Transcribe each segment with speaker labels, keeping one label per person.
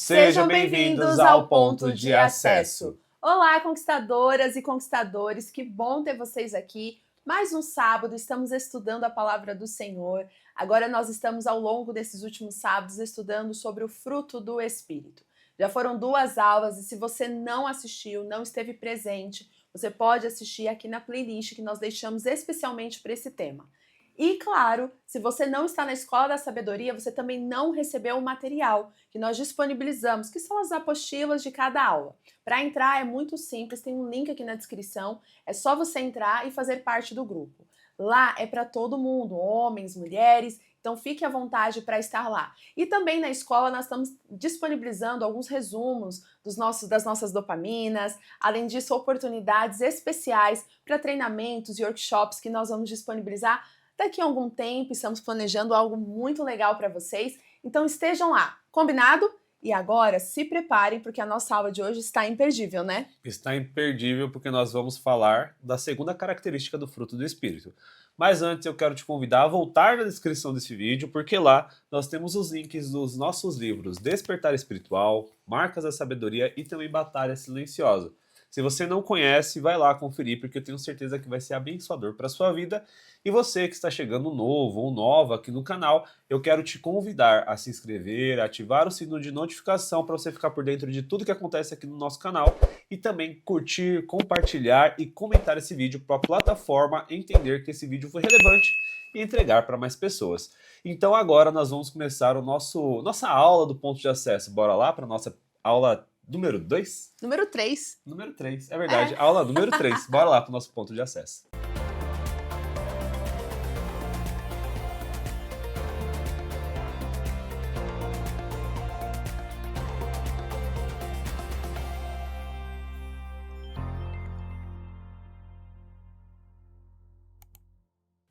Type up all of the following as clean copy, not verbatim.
Speaker 1: Sejam bem-vindos ao Ponto de Acesso.
Speaker 2: Olá, conquistadoras e conquistadores, que bom ter vocês aqui. Mais um sábado, estamos estudando a palavra do Senhor. Agora nós estamos ao longo desses últimos sábados estudando sobre o fruto do Espírito. Já foram 2 aulas e se você não assistiu, não esteve presente, você pode assistir aqui na playlist que nós deixamos especialmente para esse tema. E claro, se você não está na Escola da Sabedoria, você também não recebeu o material que nós disponibilizamos, que são as apostilas de cada aula. Para entrar é muito simples, tem um link aqui na descrição, é só você entrar e fazer parte do grupo. Lá é para todo mundo, homens, mulheres, então fique à vontade para estar lá. E também na escola nós estamos disponibilizando alguns resumos das nossas dopaminas, além disso oportunidades especiais para treinamentos e workshops que nós vamos disponibilizar daqui a algum tempo. Estamos planejando algo muito legal para vocês, então estejam lá, combinado? E agora se preparem porque a nossa aula de hoje está imperdível, né?
Speaker 1: Está imperdível porque nós vamos falar da segunda característica do fruto do Espírito. Mas antes eu quero te convidar a voltar na descrição desse vídeo, porque lá nós temos os links dos nossos livros Despertar Espiritual, Marcas da Sabedoria e também Batalha Silenciosa. Se você não conhece, vai lá conferir, porque eu tenho certeza que vai ser abençoador para a sua vida. E você que está chegando novo ou nova aqui no canal, eu quero te convidar a se inscrever, ativar o sino de notificação para você ficar por dentro de tudo que acontece aqui no nosso canal e também curtir, compartilhar e comentar esse vídeo para a plataforma entender que esse vídeo foi relevante e entregar para mais pessoas. Então agora nós vamos começar nossa aula do ponto de acesso. Bora lá para a nossa aula número 2?
Speaker 2: Número 3.
Speaker 1: Número 3, é verdade. Aula número 3. Bora lá para o nosso ponto de acesso.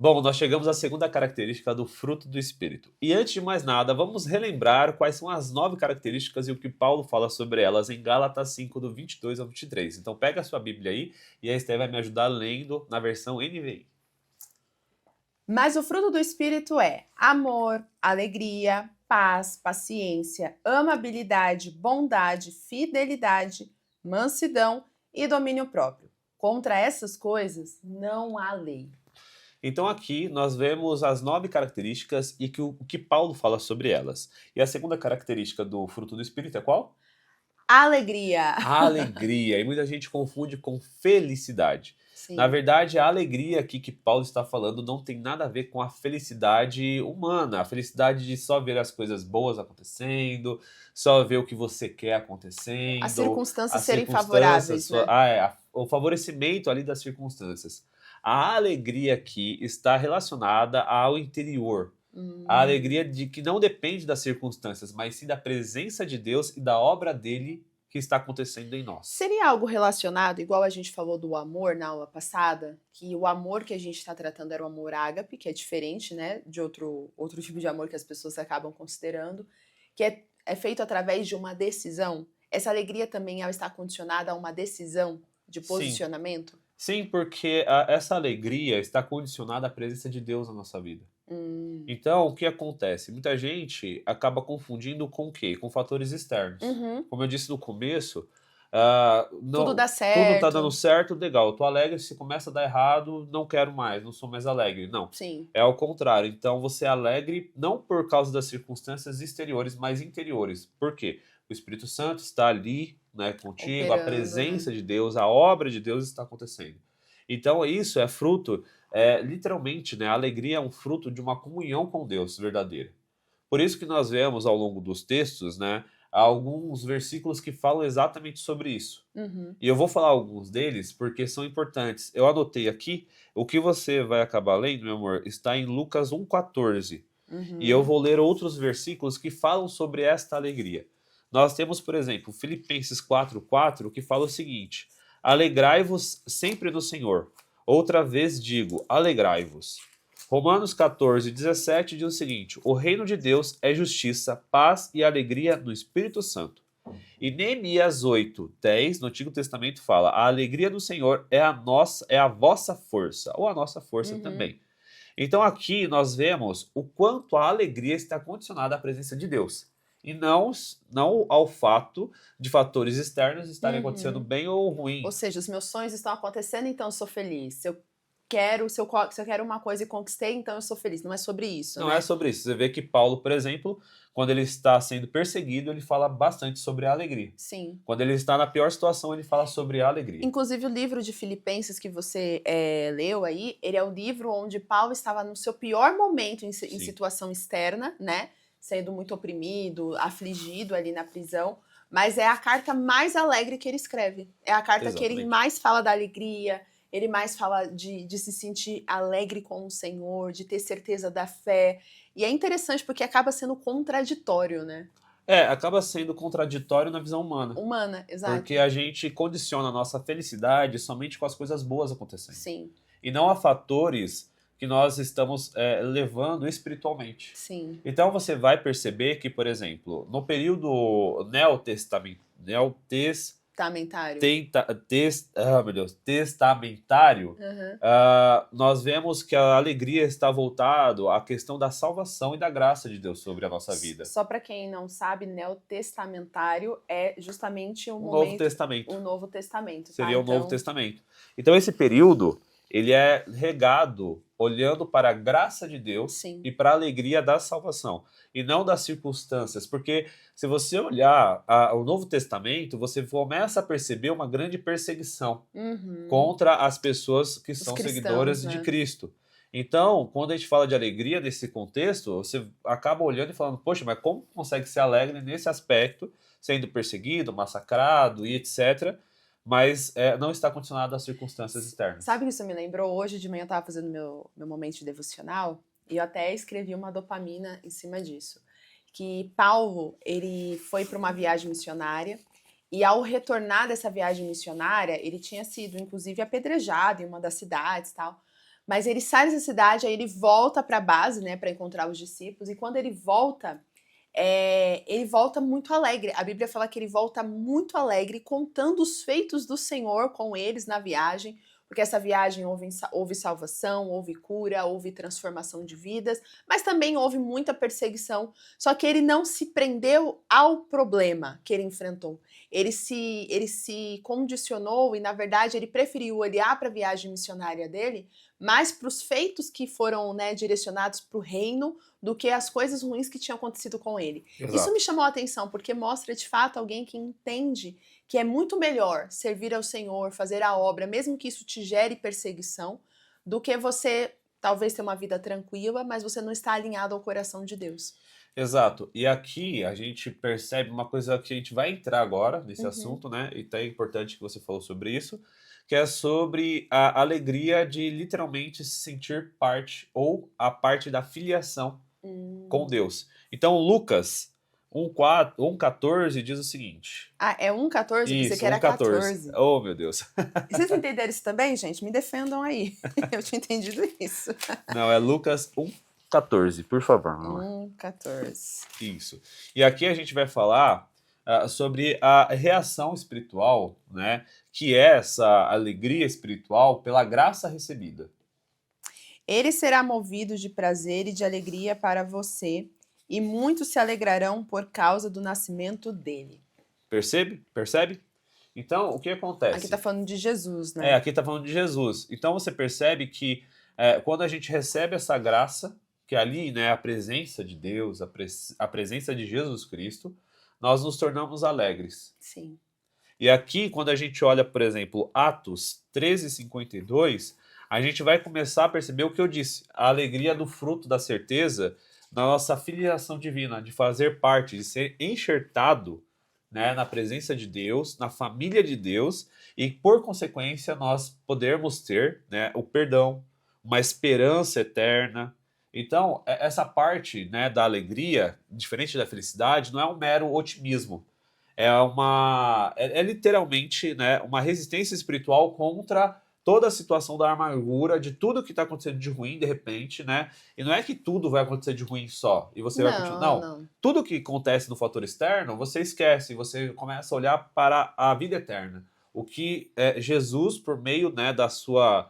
Speaker 1: Bom, nós chegamos à segunda característica do fruto do Espírito. E antes de mais nada, vamos relembrar quais são as 9 características e o que Paulo fala sobre elas em Gálatas 5, do 22 ao 23. Então pega a sua Bíblia aí e a Esté vai me ajudar lendo na versão NVI.
Speaker 2: Mas o fruto do Espírito é amor, alegria, paz, paciência, amabilidade, bondade, fidelidade, mansidão e domínio próprio. Contra essas coisas não há lei.
Speaker 1: Então aqui nós vemos as 9 características e o que Paulo fala sobre elas. E a segunda característica do fruto do Espírito é qual?
Speaker 2: Alegria.
Speaker 1: Alegria. E muita gente confunde com felicidade.
Speaker 2: Sim.
Speaker 1: Na verdade, a alegria aqui que Paulo está falando não tem nada a ver com a felicidade humana. A felicidade de só ver as coisas boas acontecendo, só ver o que você quer acontecendo.
Speaker 2: As circunstâncias serem favoráveis, né?
Speaker 1: O favorecimento ali das circunstâncias. A alegria aqui está relacionada ao interior. A alegria de que não depende das circunstâncias, mas sim da presença de Deus e da obra dele que está acontecendo em nós.
Speaker 2: Seria algo relacionado, igual a gente falou do amor na aula passada, que o amor que a gente está tratando era o amor ágape, que é diferente, né, de outro tipo de amor que as pessoas acabam considerando, que é feito através de uma decisão. Essa alegria também ela está condicionada a uma decisão de posicionamento?
Speaker 1: Sim, porque essa alegria está condicionada à presença de Deus na nossa vida. Então, o que acontece? Muita gente acaba confundindo com o quê? Com fatores externos. Como eu disse no começo,
Speaker 2: tudo dá certo.
Speaker 1: Tudo está dando certo, legal. Eu tô alegre, se começa a dar errado, não quero mais, não sou mais alegre. Não,
Speaker 2: Sim.
Speaker 1: É ao contrário. Então, você é alegre não por causa das circunstâncias exteriores, mas interiores. Por quê? O Espírito Santo está ali, né, contigo,
Speaker 2: operando,
Speaker 1: a presença de Deus, a obra de Deus está acontecendo. Então isso é fruto, literalmente, né, a alegria é um fruto de uma comunhão com Deus verdadeira. Por isso que nós vemos ao longo dos textos, né, alguns versículos que falam exatamente sobre isso. E eu vou falar alguns deles porque são importantes. Eu anotei aqui, o que você vai acabar lendo, meu amor, está em Lucas 1,14. E eu vou ler outros versículos que falam sobre esta alegria. Nós temos, por exemplo, Filipenses 4,4, que fala o seguinte: alegrai-vos sempre no Senhor. Outra vez digo, alegrai-vos. Romanos 14,17 diz o seguinte: o reino de Deus é justiça, paz e alegria no Espírito Santo. E Neemias 8,10 no Antigo Testamento fala: a alegria do Senhor é a vossa força, ou a nossa força também. Então aqui nós vemos o quanto a alegria está condicionada à presença de Deus. e não ao fato de fatores externos estarem acontecendo
Speaker 2: Uhum.
Speaker 1: bem ou ruim.
Speaker 2: Ou seja, os meus sonhos estão acontecendo, então eu sou feliz. Se eu quero uma coisa e conquistei, então eu sou feliz. Não é sobre isso,
Speaker 1: Não é
Speaker 2: né?
Speaker 1: sobre isso. Você vê que Paulo, por exemplo, quando ele está sendo perseguido, ele fala bastante sobre a alegria.
Speaker 2: Sim.
Speaker 1: Quando ele está na pior situação, ele fala sobre a alegria.
Speaker 2: Inclusive, o livro de Filipenses que você leu aí, ele é o livro onde Paulo estava no seu pior momento em
Speaker 1: Sim.
Speaker 2: situação externa, né? Sendo muito oprimido, afligido ali na prisão. Mas é a carta mais alegre que ele escreve. É a carta que ele
Speaker 1: Exatamente.
Speaker 2: mais fala da alegria, ele mais fala de se sentir alegre com o Senhor, de ter certeza da fé. E é interessante porque acaba sendo contraditório, né?
Speaker 1: Acaba sendo contraditório na visão humana.
Speaker 2: Humana, exato.
Speaker 1: Porque a gente condiciona a nossa felicidade somente com as coisas boas acontecendo.
Speaker 2: Sim,
Speaker 1: E não a fatores que nós estamos levando espiritualmente.
Speaker 2: sim.
Speaker 1: Então você vai perceber que, por exemplo, no período
Speaker 2: Testamentário.
Speaker 1: testamentário,
Speaker 2: Uhum.
Speaker 1: nós vemos que a alegria está voltada à questão da salvação e da graça de Deus sobre a nossa vida.
Speaker 2: Só para quem não sabe, neotestamentário é justamente o
Speaker 1: O
Speaker 2: momento,
Speaker 1: Novo Testamento.
Speaker 2: o Novo Testamento, tá?
Speaker 1: Seria o Novo
Speaker 2: Então,
Speaker 1: Testamento. Então esse período, ele é regado olhando para a graça de Deus
Speaker 2: sim.
Speaker 1: e para a alegria da salvação, e não das circunstâncias, porque se você olhar o Novo Testamento, você começa a perceber uma grande perseguição
Speaker 2: Uhum.
Speaker 1: contra as pessoas que são
Speaker 2: cristãos,
Speaker 1: seguidoras de
Speaker 2: né?
Speaker 1: Cristo. Então, quando a gente fala de alegria nesse contexto, você acaba olhando e falando, poxa, mas como consegue ser alegre nesse aspecto, sendo perseguido, massacrado e etc., mas não está condicionado às circunstâncias externas.
Speaker 2: Sabe o que isso me lembrou? Hoje de manhã eu estava fazendo meu momento de devocional e eu até escrevi uma dopamina em cima disso. Que Paulo, ele foi para uma viagem missionária e ao retornar dessa viagem missionária, ele tinha sido inclusive apedrejado em uma das cidades e tal. Mas ele sai dessa cidade, aí ele volta para a base, né, para encontrar os discípulos, e quando ele volta muito alegre. A Bíblia fala que ele volta muito alegre, contando os feitos do Senhor com eles na viagem, porque essa viagem houve salvação, houve cura, houve transformação de vidas, mas também houve muita perseguição. Só que ele não se prendeu ao problema que ele enfrentou. Ele se condicionou e, na verdade, ele preferiu olhar para a viagem missionária dele mais para os feitos que foram, né, direcionados para o reino do que as coisas ruins que tinham acontecido com ele.
Speaker 1: Exato.
Speaker 2: Isso me chamou a atenção, porque mostra de fato alguém que entende que é muito melhor servir ao Senhor, fazer a obra, mesmo que isso te gere perseguição, do que você talvez ter uma vida tranquila, mas você não está alinhado ao coração de Deus.
Speaker 1: Exato. E aqui a gente percebe uma coisa que a gente vai entrar agora nesse
Speaker 2: Uhum.
Speaker 1: assunto, né? E tá importante que você falou sobre isso, que é sobre a alegria de literalmente se sentir parte ou a parte da filiação com Deus. Então, Lucas 1,14 diz o seguinte.
Speaker 2: Ah, é 1,14? Pensei
Speaker 1: Isso,
Speaker 2: que era
Speaker 1: 1,14.
Speaker 2: 14.
Speaker 1: Oh, meu Deus.
Speaker 2: E vocês entenderam isso também, gente? Me defendam aí. Eu tinha entendido isso.
Speaker 1: Não, é Lucas 1,14, por favor.
Speaker 2: 1,14.
Speaker 1: Isso. E aqui a gente vai falar sobre a reação espiritual, né? Que é essa alegria espiritual pela graça recebida.
Speaker 2: Ele será movido de prazer e de alegria para você, e muitos se alegrarão por causa do nascimento dele.
Speaker 1: Percebe? Percebe? Então, o que acontece?
Speaker 2: Aqui está falando de Jesus, né?
Speaker 1: Aqui está falando de Jesus. Então, você percebe que quando a gente recebe essa graça, que ali, né, a presença de Deus, a presença de Jesus Cristo, nós nos tornamos alegres.
Speaker 2: Sim.
Speaker 1: E aqui, quando a gente olha, por exemplo, Atos 13:52, a gente vai começar a perceber o que eu disse, a alegria do fruto da certeza da nossa filiação divina, de fazer parte, de ser enxertado, né, na presença de Deus, na família de Deus, e por consequência nós podermos ter, né, o perdão, uma esperança eterna. Então, essa parte, né, da alegria, diferente da felicidade, não é um mero otimismo. É literalmente, né, uma resistência espiritual contra toda a situação da amargura, de tudo que está acontecendo de ruim, de repente, né? E não é que tudo vai acontecer de ruim só, e você vai continuar. Não. Tudo que acontece no fator externo, você esquece, você começa a olhar para a vida eterna. O que Jesus, por meio, né, da sua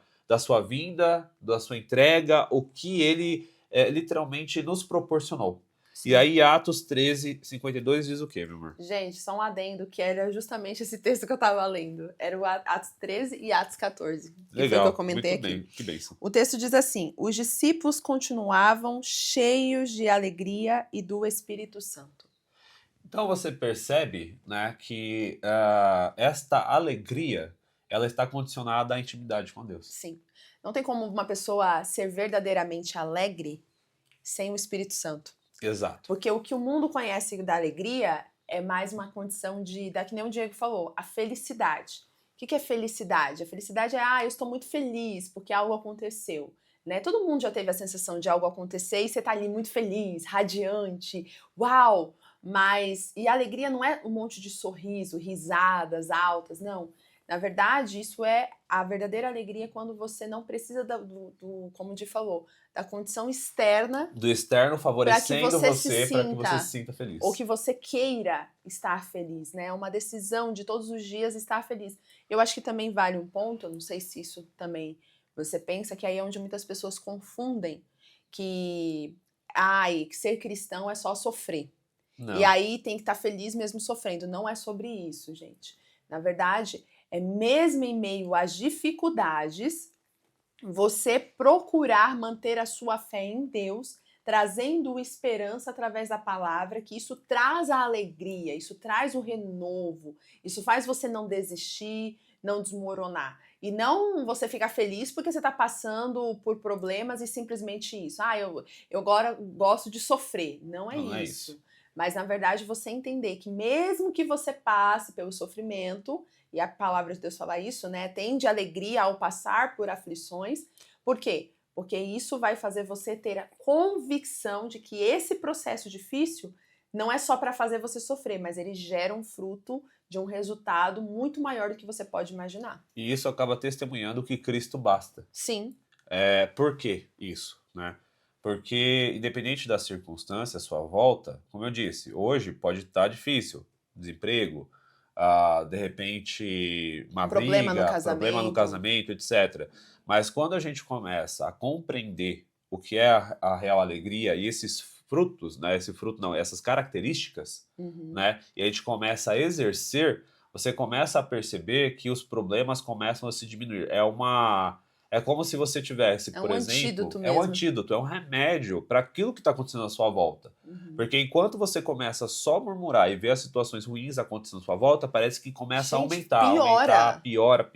Speaker 1: vinda, da sua entrega, o que ele literalmente nos proporcionou. E aí Atos 13:52 diz o quê, meu amor?
Speaker 2: Gente, só um adendo, que era justamente esse texto que eu tava lendo. Era o Atos 13 e Atos 14. Que foi o que eu comentei
Speaker 1: muito
Speaker 2: aqui.
Speaker 1: bem, que bênção.
Speaker 2: O texto diz assim: os discípulos continuavam cheios de alegria e do Espírito Santo.
Speaker 1: Então você percebe, né, que esta alegria, ela está condicionada à intimidade com Deus.
Speaker 2: Sim. Não tem como uma pessoa ser verdadeiramente alegre sem o Espírito Santo.
Speaker 1: Exato.
Speaker 2: Porque o que o mundo conhece da alegria é mais uma condição que nem o Diego falou, a felicidade. O que é felicidade? A felicidade é, eu estou muito feliz porque algo aconteceu. Né? Todo mundo já teve a sensação de algo acontecer e você tá ali muito feliz, radiante, uau! E a alegria não é um monte de sorriso, risadas altas, não. Na verdade, isso é a verdadeira alegria quando você não precisa como o Di falou, da condição externa.
Speaker 1: Do externo favorecendo você para que você se sinta feliz.
Speaker 2: Ou que você queira estar feliz, né? É uma decisão de todos os dias estar feliz. Eu acho que também vale um ponto, não sei se isso também você pensa, que aí é onde muitas pessoas confundem que ser cristão é só sofrer.
Speaker 1: Não.
Speaker 2: E aí tem que estar feliz mesmo sofrendo. Não é sobre isso, gente. Na verdade, é mesmo em meio às dificuldades, você procurar manter a sua fé em Deus, trazendo esperança através da palavra, que isso traz a alegria, isso traz o renovo, isso faz você não desistir, não desmoronar. E não você ficar feliz porque você está passando por problemas e simplesmente isso. Eu agora gosto de sofrer. Não é isso. Mas, na verdade, você entender que mesmo que você passe pelo sofrimento, e a palavra de Deus fala isso, né? Tende alegria ao passar por aflições. Por quê? Porque isso vai fazer você ter a convicção de que esse processo difícil não é só para fazer você sofrer, mas ele gera um fruto de um resultado muito maior do que você pode imaginar.
Speaker 1: E isso acaba testemunhando que Cristo basta.
Speaker 2: Sim.
Speaker 1: Por que isso, né? Porque, independente da circunstância à sua volta, como eu disse, hoje pode estar difícil, desemprego, de repente uma
Speaker 2: problema
Speaker 1: briga, problema no casamento, etc. Mas quando a gente começa a compreender o que é a real alegria e esses frutos, né? Essas características, né? E a gente começa a exercer, você começa a perceber que os problemas começam a se diminuir. É como se você tivesse, por exemplo, é um antídoto, é um remédio para aquilo que está acontecendo à sua volta. Porque enquanto você começa só a murmurar e ver as situações ruins acontecendo à sua volta, parece que começa a aumentar, piora.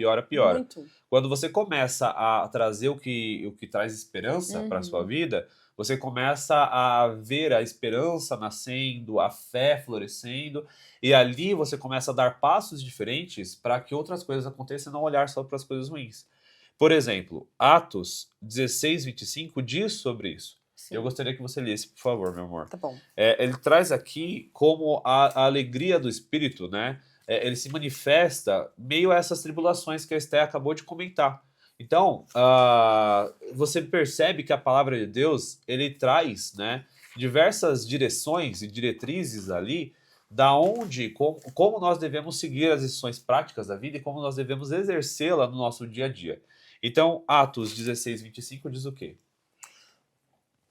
Speaker 2: Muito.
Speaker 1: Quando você começa a trazer o que traz esperança para a sua vida, você começa a ver a esperança nascendo, a fé florescendo, e ali você começa a dar passos diferentes para que outras coisas aconteçam e não olhar só para as coisas ruins. Por exemplo, Atos 16:25 diz sobre isso. Sim. Eu gostaria que você lesse, por favor, meu amor.
Speaker 2: Tá bom.
Speaker 1: Ele traz aqui como a alegria do Espírito, né? Ele se manifesta meio a essas tribulações que a Esté acabou de comentar. Então, você percebe que a palavra de Deus, ele traz, né, diversas direções e diretrizes ali, como nós devemos seguir as lições práticas da vida e como nós devemos exercê-la no nosso dia a dia. Então, Atos 16:25 diz o quê?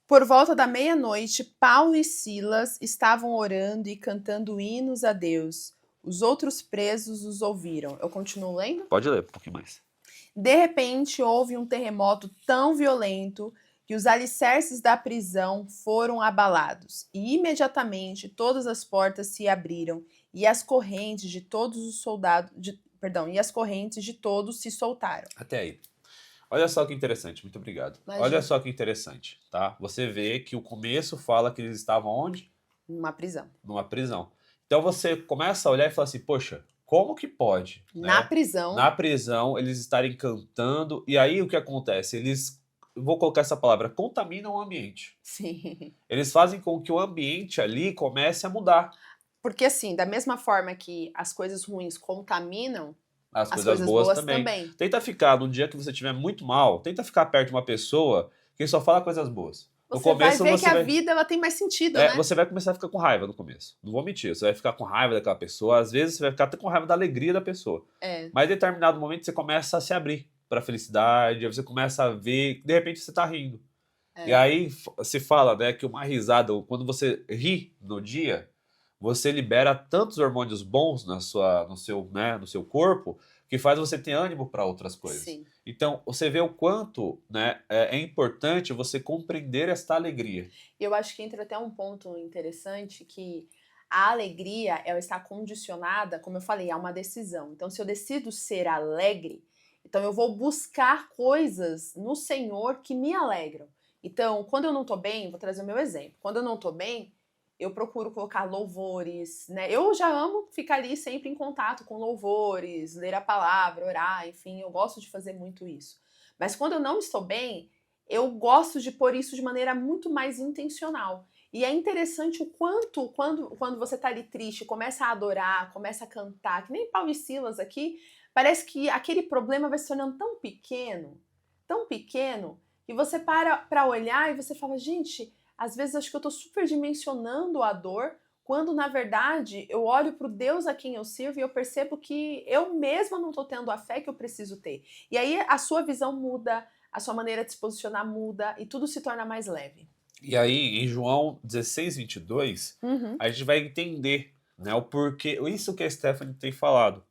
Speaker 2: Por volta da meia-noite, Paulo e Silas estavam orando e cantando hinos a Deus. Os outros presos os ouviram. Eu continuo lendo?
Speaker 1: Pode ler um pouquinho mais.
Speaker 2: De repente, houve um terremoto tão violento que os alicerces da prisão foram abalados. E imediatamente todas as portas se abriram e as correntes de todos os soldados... e as correntes de todos se soltaram.
Speaker 1: Até aí. Olha só que interessante, muito obrigado.
Speaker 2: Imagina.
Speaker 1: Olha só que interessante, tá? Você vê que o começo fala que eles estavam onde?
Speaker 2: Numa prisão.
Speaker 1: Numa prisão. Então você começa a olhar e fala assim, poxa, como que pode?
Speaker 2: Na
Speaker 1: né?
Speaker 2: prisão.
Speaker 1: Na prisão, eles estarem cantando, e aí o que acontece? Vou colocar essa palavra, contaminam o ambiente.
Speaker 2: Sim.
Speaker 1: Eles fazem com que o ambiente ali comece a mudar.
Speaker 2: Porque assim, da mesma forma que as coisas ruins contaminam,
Speaker 1: as coisas boas também. Tenta ficar, no dia que você estiver muito mal, tenta ficar perto de uma pessoa que só fala coisas boas. No começo,
Speaker 2: vai ver que a vida ela tem mais sentido, né?
Speaker 1: Você vai começar a ficar com raiva no começo. Não vou mentir, você vai ficar com raiva daquela pessoa. Às vezes você vai ficar até com raiva da alegria da pessoa. Mas em determinado momento você começa a se abrir para a felicidade, você começa a ver, de repente você tá rindo. E aí se fala, né, que uma risada, quando você ri no dia, você libera tantos hormônios bons no seu corpo, que faz você ter ânimo para outras coisas.
Speaker 2: Sim.
Speaker 1: Então, você vê o quanto, né, é importante você compreender esta alegria.
Speaker 2: Eu acho que entra até um ponto interessante que a alegria, ela está condicionada, como eu falei, a uma decisão. Então, se eu decido ser alegre, então eu vou buscar coisas no Senhor que me alegram. Então, quando eu não tô bem, vou trazer o meu exemplo. Quando eu não tô bem, eu procuro colocar louvores, né? Eu já amo ficar ali sempre em contato com louvores, ler a palavra, orar, enfim, eu gosto de fazer muito isso. Mas quando eu não estou bem, eu gosto de pôr isso de maneira muito mais intencional. E é interessante o quanto, quando você tá ali triste, começa a adorar, começa a cantar, que nem Paulo e Silas aqui, parece que aquele problema vai se tornando tão pequeno, que você para pra olhar e você fala, gente, às vezes acho que eu tô superdimensionando a dor, quando na verdade eu olho pro Deus a quem eu sirvo e eu percebo que eu mesma não tô tendo a fé que eu preciso ter. E aí a sua visão muda, a sua maneira de se posicionar muda e tudo se torna mais leve.
Speaker 1: E aí, em João 16, 22,
Speaker 2: Uhum.
Speaker 1: a gente vai entender, né, o porquê, isso que a Stephanie tem falado.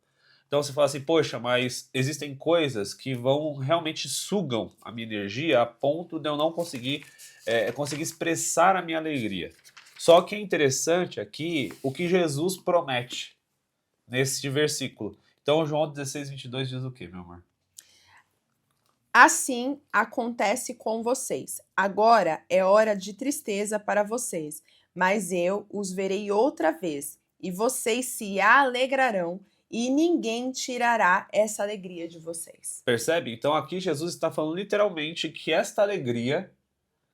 Speaker 1: Então você fala assim, poxa, mas existem coisas que vão realmente sugam a minha energia a ponto de eu não conseguir expressar a minha alegria. Só que é interessante aqui o que Jesus promete nesse versículo. Então João 16, 22 diz o quê, meu amor?
Speaker 2: Assim acontece com vocês. Agora é hora de tristeza para vocês, mas eu os verei outra vez, e vocês se alegrarão, e ninguém tirará essa alegria de vocês.
Speaker 1: Percebe? Então aqui Jesus está falando literalmente que esta alegria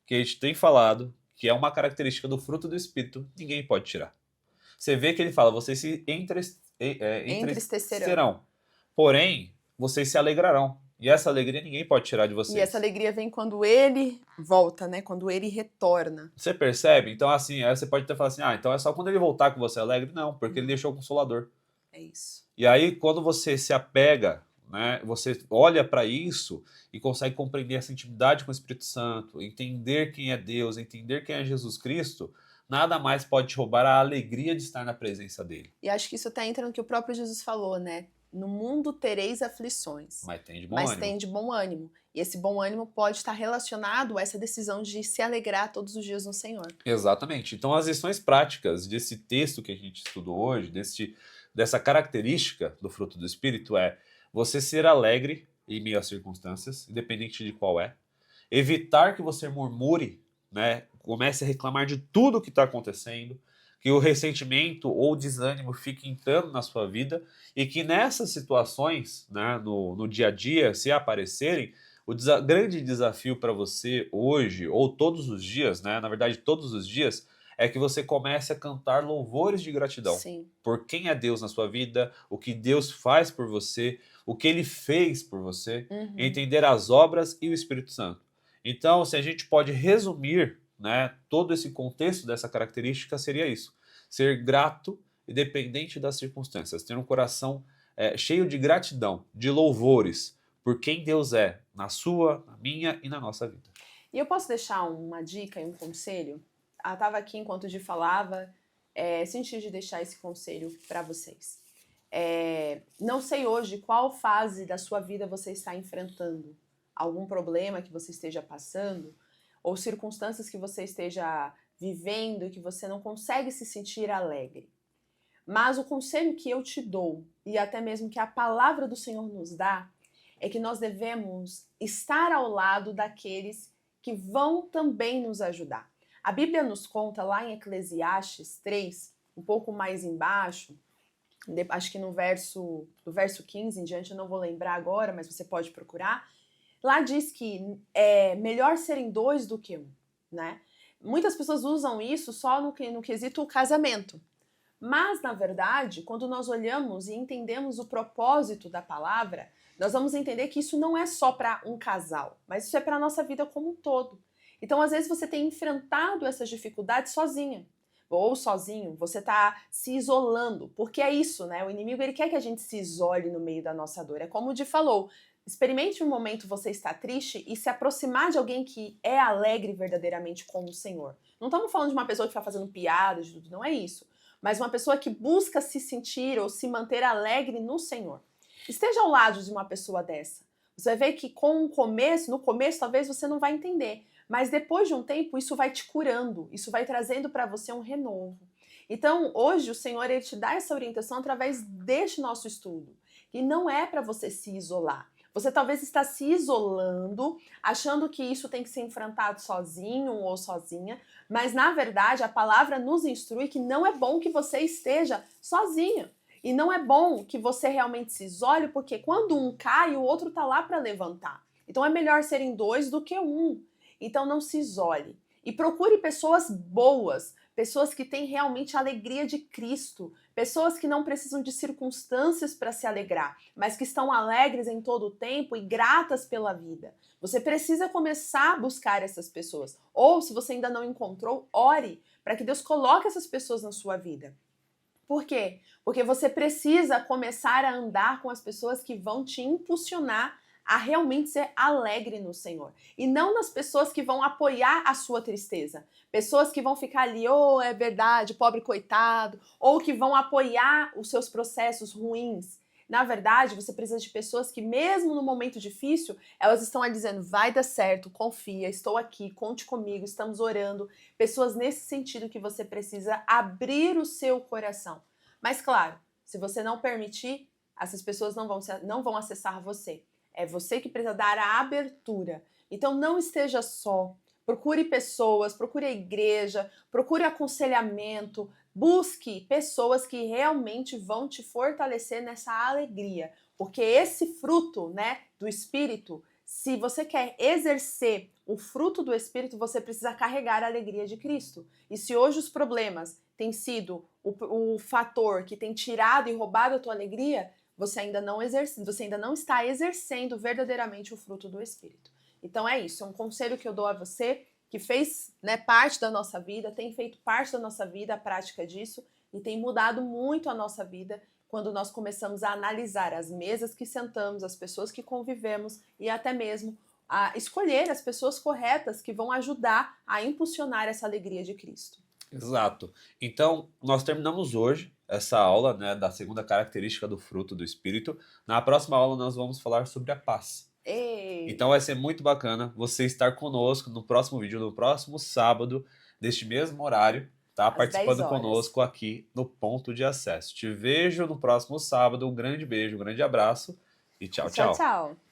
Speaker 1: que a gente tem falado, que é uma característica do fruto do Espírito, ninguém pode tirar. Você vê que ele fala, vocês se
Speaker 2: Entristecerão.
Speaker 1: entristecerão, porém, vocês se alegrarão. E essa alegria ninguém pode tirar de
Speaker 2: E
Speaker 1: vocês.
Speaker 2: essa alegria vem quando ele volta, né? Quando ele retorna.
Speaker 1: Você percebe? Então, assim, aí você pode até falar assim, então é só quando ele voltar que você é alegre? Não, porque ele deixou o Consolador.
Speaker 2: É isso.
Speaker 1: E aí, quando você se apega, né, você olha para isso e consegue compreender essa intimidade com o Espírito Santo, entender quem é Deus, entender quem é Jesus Cristo, nada mais pode te roubar a alegria de estar na presença dele.
Speaker 2: E acho que isso até entra no que o próprio Jesus falou, né? No mundo tereis aflições,
Speaker 1: Mas tem de bom
Speaker 2: mas
Speaker 1: ânimo.
Speaker 2: tem de bom ânimo. E esse bom ânimo pode estar relacionado a essa decisão de se alegrar todos os dias no Senhor.
Speaker 1: Exatamente. Então, as lições práticas desse texto que a gente estudou hoje, dessa característica do fruto do Espírito é você ser alegre em meio às circunstâncias, independente de qual é. Evitar que você murmure, né? Comece a reclamar de tudo que está acontecendo, que o ressentimento ou desânimo fique entrando na sua vida e que nessas situações, né, no dia a dia, se aparecerem, o grande desafio para você hoje, ou todos os dias, né, na verdade todos os dias, é que você comece a cantar louvores de gratidão.
Speaker 2: Sim.
Speaker 1: Por quem é Deus na sua vida, o que Deus faz por você, o que Ele fez por você, entender as obras e o Espírito Santo. Então, se a gente pode resumir, né, todo esse contexto dessa característica, seria isso. Ser grato, independente das circunstâncias. Ter um coração cheio de gratidão, de louvores, por quem Deus é, na sua, na minha e na nossa vida.
Speaker 2: E eu posso deixar uma dica e um conselho? Ela estava aqui enquanto o Gi falava, senti de deixar esse conselho para vocês. Não sei hoje qual fase da sua vida você está enfrentando, algum problema que você esteja passando, ou circunstâncias que você esteja vivendo e que você não consegue se sentir alegre. Mas o conselho que eu te dou, e até mesmo que a palavra do Senhor nos dá, é que nós devemos estar ao lado daqueles que vão também nos ajudar. A Bíblia nos conta lá em Eclesiastes 3, um pouco mais embaixo, acho que do verso 15 em diante, eu não vou lembrar agora, mas você pode procurar. Lá diz que é melhor serem dois do que um, né? Muitas pessoas usam isso só no quesito casamento. Mas, na verdade, quando nós olhamos e entendemos o propósito da palavra, nós vamos entender que isso não é só para um casal, mas isso é para a nossa vida como um todo. Então, às vezes, você tem enfrentado essas dificuldades sozinha, ou sozinho, você está se isolando, porque é isso, né? O inimigo, ele quer que a gente se isole no meio da nossa dor. É como o Di falou, Experimente um momento você estar triste e se aproximar de alguém que é alegre verdadeiramente com o Senhor. Não estamos falando de uma pessoa que está fazendo piadas, de tudo, não é isso. Mas uma pessoa que busca se sentir ou se manter alegre no Senhor. Esteja ao lado de uma pessoa dessa. Você vai ver que no começo talvez você não vai entender, mas depois de um tempo isso vai te curando, isso vai trazendo para você um renovo. Então, hoje o Senhor ele te dá essa orientação através deste nosso estudo. E não é para você se isolar. Você talvez está se isolando, achando que isso tem que ser enfrentado sozinho ou sozinha, mas na verdade a palavra nos instrui que não é bom que você esteja sozinho. E não é bom que você realmente se isole, porque quando um cai, o outro está lá para levantar. Então é melhor serem dois do que um. Então não se isole. E procure pessoas boas, pessoas que têm realmente a alegria de Cristo, pessoas que não precisam de circunstâncias para se alegrar, mas que estão alegres em todo o tempo e gratas pela vida. Você precisa começar a buscar essas pessoas. Ou, se você ainda não encontrou, ore para que Deus coloque essas pessoas na sua vida. Por quê? Porque você precisa começar a andar com as pessoas que vão te impulsionar a realmente ser alegre no Senhor. E não nas pessoas que vão apoiar a sua tristeza. Pessoas que vão ficar ali, oh, é verdade, pobre coitado, ou que vão apoiar os seus processos ruins. Na verdade, você precisa de pessoas que, mesmo no momento difícil, elas estão ali dizendo, vai dar certo, confia, estou aqui, conte comigo, estamos orando. Pessoas nesse sentido que você precisa abrir o seu coração. Mas claro, se você não permitir, essas pessoas não vão acessar você. É você que precisa dar a abertura. Então não esteja só. Procure pessoas, procure a igreja, procure aconselhamento, busque pessoas que realmente vão te fortalecer nessa alegria. Porque esse fruto, né, do Espírito, se você quer exercer o fruto do Espírito, você precisa carregar a alegria de Cristo. E se hoje os problemas têm sido o fator que tem tirado e roubado a tua alegria, você ainda não está exercendo verdadeiramente o fruto do Espírito. Então é isso, é um conselho que eu dou a você, que fez, né, parte da nossa vida, tem feito parte da nossa vida a prática disso, e tem mudado muito a nossa vida quando nós começamos a analisar as mesas que sentamos, as pessoas que convivemos e até mesmo a escolher as pessoas corretas que vão ajudar a impulsionar essa alegria de Cristo.
Speaker 1: Exato. Então, nós terminamos hoje essa aula, né, da segunda característica do fruto do Espírito. Na próxima aula nós vamos falar sobre a paz.
Speaker 2: Ei.
Speaker 1: Então vai ser muito bacana você estar conosco no próximo vídeo, no próximo sábado, neste mesmo horário, tá?
Speaker 2: Às 10
Speaker 1: Participando
Speaker 2: horas.
Speaker 1: conosco aqui no Ponto de Acesso. Te vejo no próximo sábado. Um grande beijo, um grande abraço e tchau,
Speaker 2: Tchau,
Speaker 1: tchau.
Speaker 2: tchau.